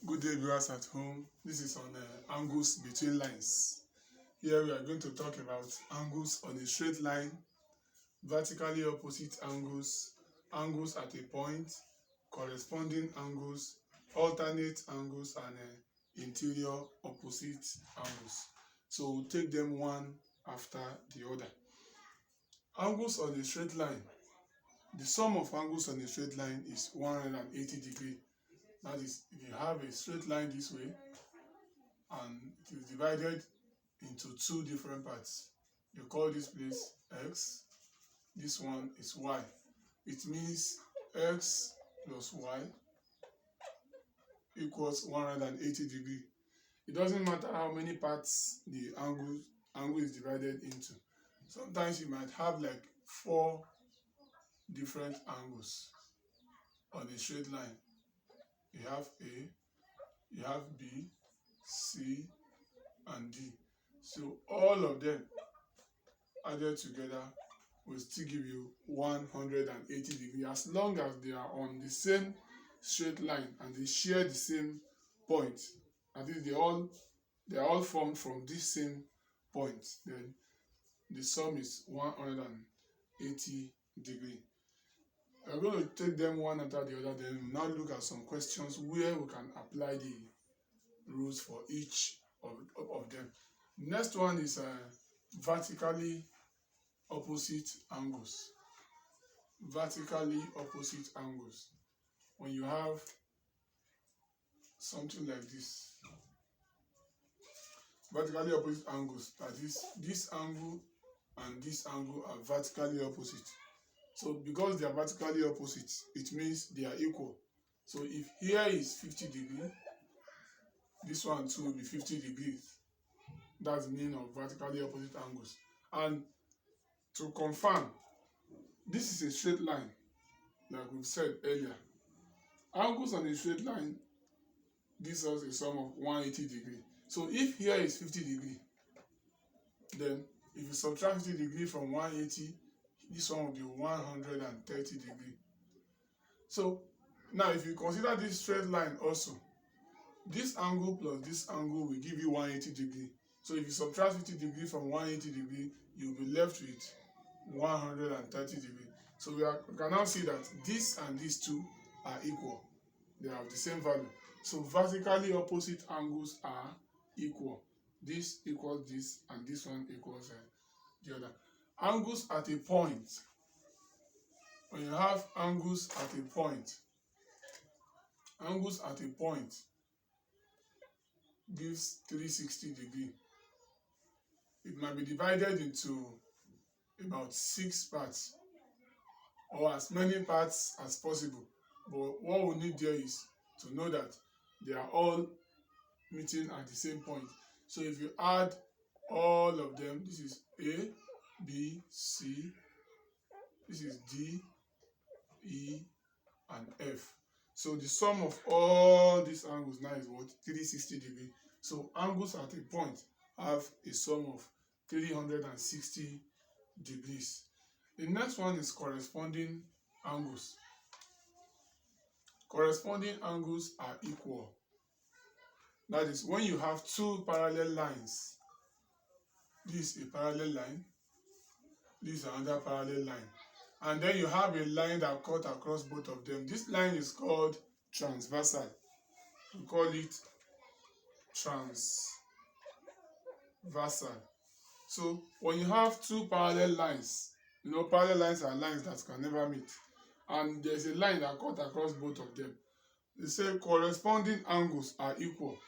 Good day, viewers at home. This is on angles between lines. Here we are going to talk about angles on a straight line, vertically opposite angles, angles at a point, corresponding angles, alternate angles, and interior opposite angles. So we'll take them one after the other. Angles on a straight line. The sum of angles on a straight line is 180 degrees. That is, if you have a straight line this way and it is divided into two different parts, you call this place x, this one is y. It means x plus y equals 180 degrees. It doesn't matter how many parts the angle is divided into. Sometimes you might have like 4 different angles on a straight line. You have A, you have B, C, and D. So all of them added together will still give you 180 degrees as long as they are on the same straight line and they share the same point. That is, they are all formed from this same point. Then the sum is 180 degrees. We're going to take them one after the other. Then we'll now look at some questions where we can apply the rules for each of them. Next one is vertically opposite angles. Vertically opposite angles. When you have something like this, vertically opposite angles, that is, this angle and this angle are vertically opposite. So because they are vertically opposite, it means they are equal. So if here is 50 degrees, this one too will be 50 degrees. That's the meaning of vertically opposite angles. And to confirm, this is a straight line, like we've said earlier. Angles on a straight line gives us a sum of 180 degrees. So if here is 50 degrees, then if you subtract 50 degrees from 180, this one will be 130 degrees. So now if you consider this straight line also, this angle plus this angle will give you 180 degrees. So if you subtract 50 degrees from 180 degrees, you'll be left with 130 degrees. So we can now see that this and these two are equal. They have the same value. So vertically opposite angles are equal. This equals this and this one equals the other. Angles at a point. When you have angles at a point, angles at a point gives 360 degrees. It might be divided into about 6 parts or as many parts as possible. But what we need there is to know that they are all meeting at the same point. So if you add all of them, this is A, B, C, this is D, E, and F. So the sum of all these angles now is what? 360 degrees. So angles at a point have a sum of 360 degrees. The next one is corresponding angles. Corresponding angles are equal. That is, when you have two parallel lines, this is a parallel line, this is another parallel line, and then you have a line that cuts across both of them. This line is called transversal. We call it transversal. So when you have two parallel lines, parallel lines are lines that can never meet, and there's a line that cuts across both of them. They say corresponding angles are equal.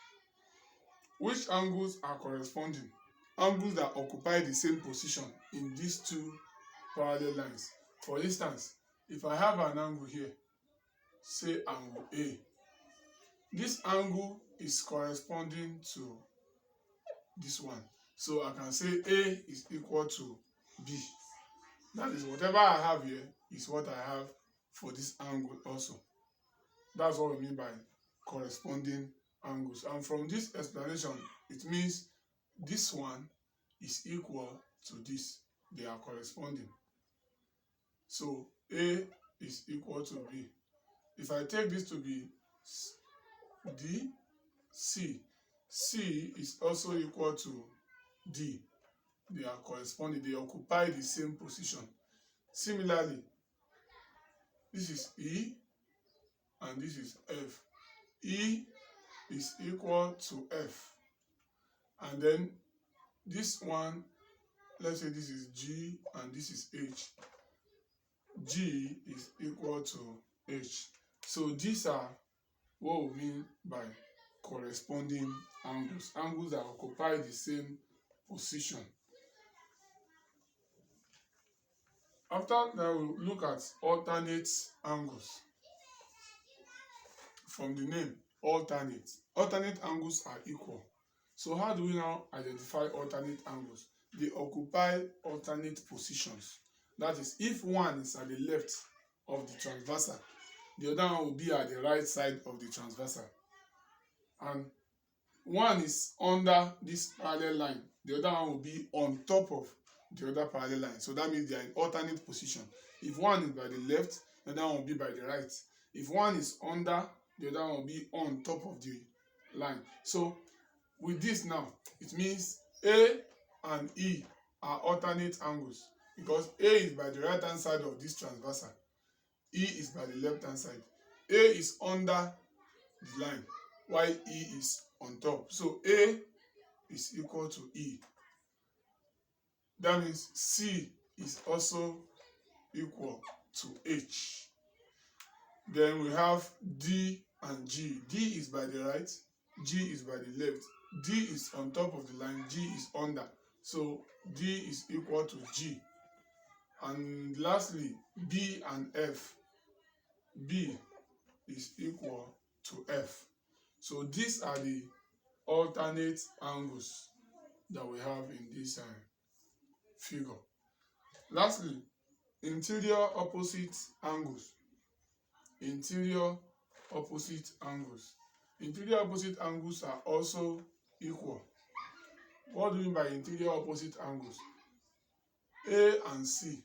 Which angles are corresponding? Angles that occupy the same position in these two parallel lines. For instance, if I have an angle here, say angle A, this angle is corresponding to this one. So I can say A is equal to B. That is, whatever I have here is what I have for this angle also. That's what we mean by corresponding angles. And from this explanation, it means this one is equal to this. They are corresponding. So A is equal to B. If I take this to be D, C. C is also equal to D. They are corresponding, they occupy the same position. Similarly, this is E and this is F. E is equal to F. And then this one, let's say this is G and this is H. G is equal to H. So these are what we mean by corresponding angles. Angles that occupy the same position. After that, we'll look at alternate angles. From the name, alternate. Alternate angles are equal. So how do we now identify alternate angles? They occupy alternate positions. That is, if one is at the left of the transversal, the other one will be at the right side of the transversal. And one is under this parallel line, the other one will be on top of the other parallel line. So that means they are in alternate position. If one is by the left, the other one will be by the right. If one is under, the other one will be on top of the line. So with this now, it means A and E are alternate angles because A is by the right hand side of this transversal, E is by the left hand side. A is under the line while E is on top. So A is equal to E. That means C is also equal to H. Then we have D and G. D is by the right, G is by the left. D is on top of the line, G is under. So D is equal to G. And lastly, B and F. B is equal to F. So these are the alternate angles that we have in this figure. Lastly, interior opposite angles. Interior opposite angles. Interior opposite angles are also equal. What do we mean by interior opposite angles? A and C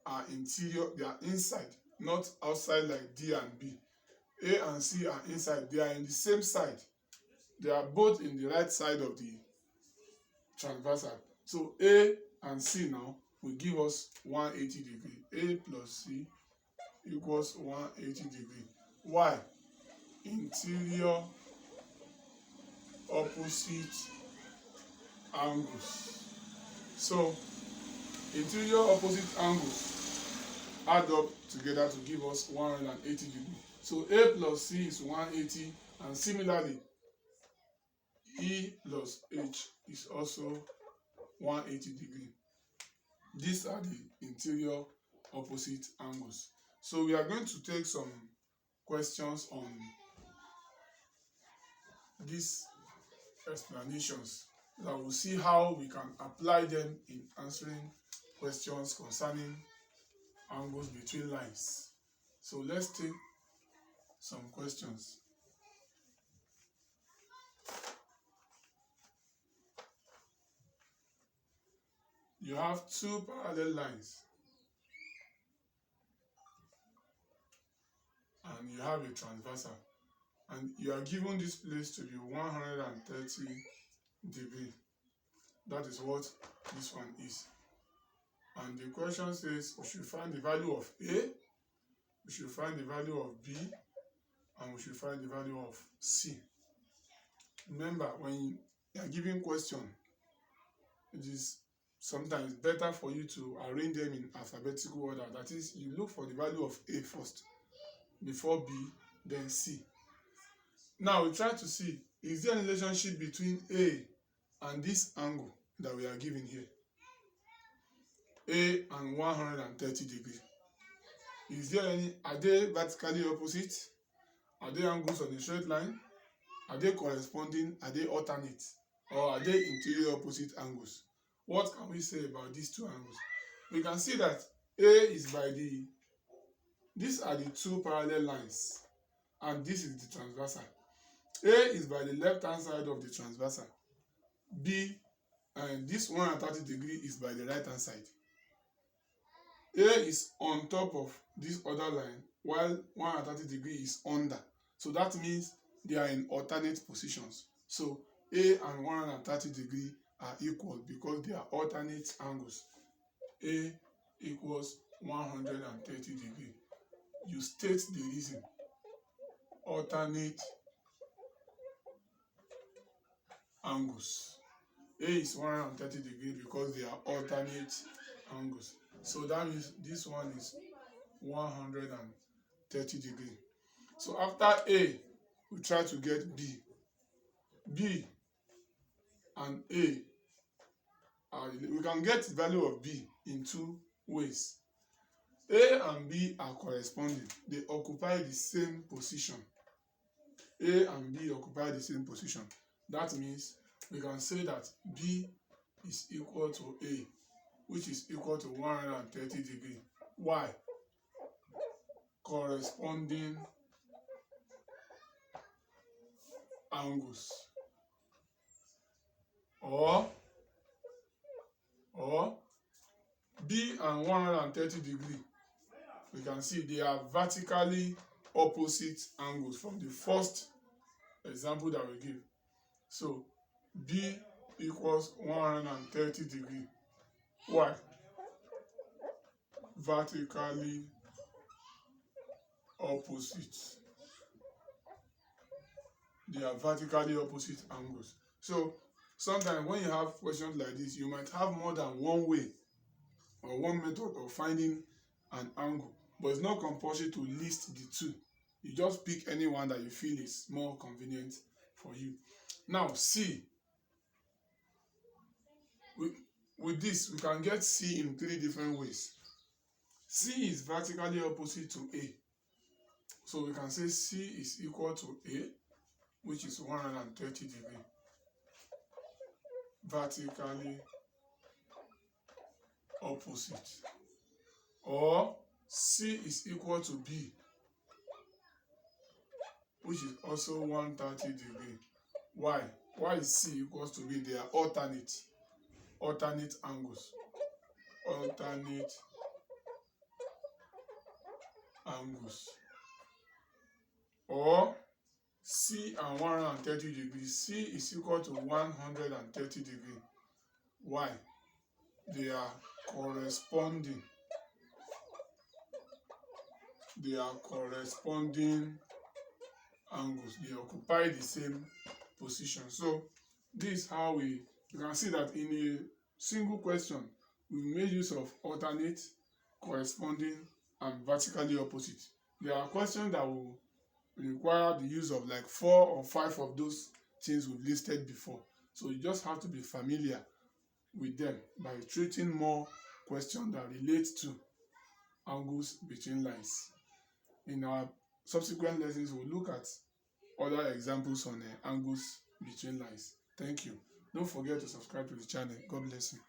are interior, they are inside, not outside like D and B. A and C are inside, they are in the same side. They are both in the right side of the transversal. So A and C now will give us 180 degree. A plus C equals 180 degree. Why? Interior opposite angles. So interior opposite angles add up together to give us 180 degree. So A plus C is 180, and similarly E plus H is also 180 degree. These are the interior opposite angles. So we are going to take some questions on these explanations that we'll see how we can apply them in answering questions concerning angles between lines. So let's take some questions. You have two parallel lines and you have a transversal, and you are given this place to be 130 degree. That is what this one is. And the question says we should find the value of A, we should find the value of B, and we should find the value of C. Remember, when you are giving question, it is sometimes better for you to arrange them in alphabetical order. That is, you look for the value of A first, before B, then C. Now we try to see, is there a relationship between A and this angle that we are given here? A and 130 degree. Is there any, are they vertically opposite? Are they angles on a straight line? Are they corresponding? Are they alternate? Or are they interior opposite angles? What can we say about these two angles? We can see that A is by the, these are the two parallel lines, and this is the transversal. A is by the left hand side of the transversal. B, and this 130 degree is by the right hand side. A is on top of this other line while 130 degree is under. So that means they are in alternate positions. So A and 130 degree are equal because they are alternate angles. A equals 130 degree. You state the reason. Alternate angles. A is 130 degree because they are alternate angles. So that means this one is 130 degree. So after A, we try to get B. B and A, we can get the value of B in two ways. A and B are corresponding. They occupy the same position. A and B occupy the same position. That means we can say that B is equal to A, which is equal to 130 degree. Why? Corresponding angles. Or B and 130 degree, we can see they are vertically opposite angles from the first example that we give. So B equals 130 degree. Why? Vertically opposite. They are vertically opposite angles. So sometimes when you have questions like this, you might have more than one way or one method of finding an angle, but it's not compulsory to list the two. You just pick any one that you feel is more convenient for you. Now C, with this we can get C in three different ways. C is vertically opposite to A, so we can say C is equal to A, which is 130 degree. Vertically opposite. Or C is equal to B, which is also 130 degree. Why? Why is C equals to B? They are alternate angles. Alternate angles. Or C and 130 degrees. C is equal to 130 degree. Why? They are corresponding. They are corresponding angles. They occupy the same position. So this is how you can see that in a single question we made use of alternate, corresponding, and vertically opposite. There are questions that will require the use of like 4 or 5 of those things we've listed before. So you just have to be familiar with them by treating more questions that relate to angles between lines. In our subsequent lessons, we'll look at other examples on angles between lines. Thank you. Don't forget to subscribe to the channel. God bless you.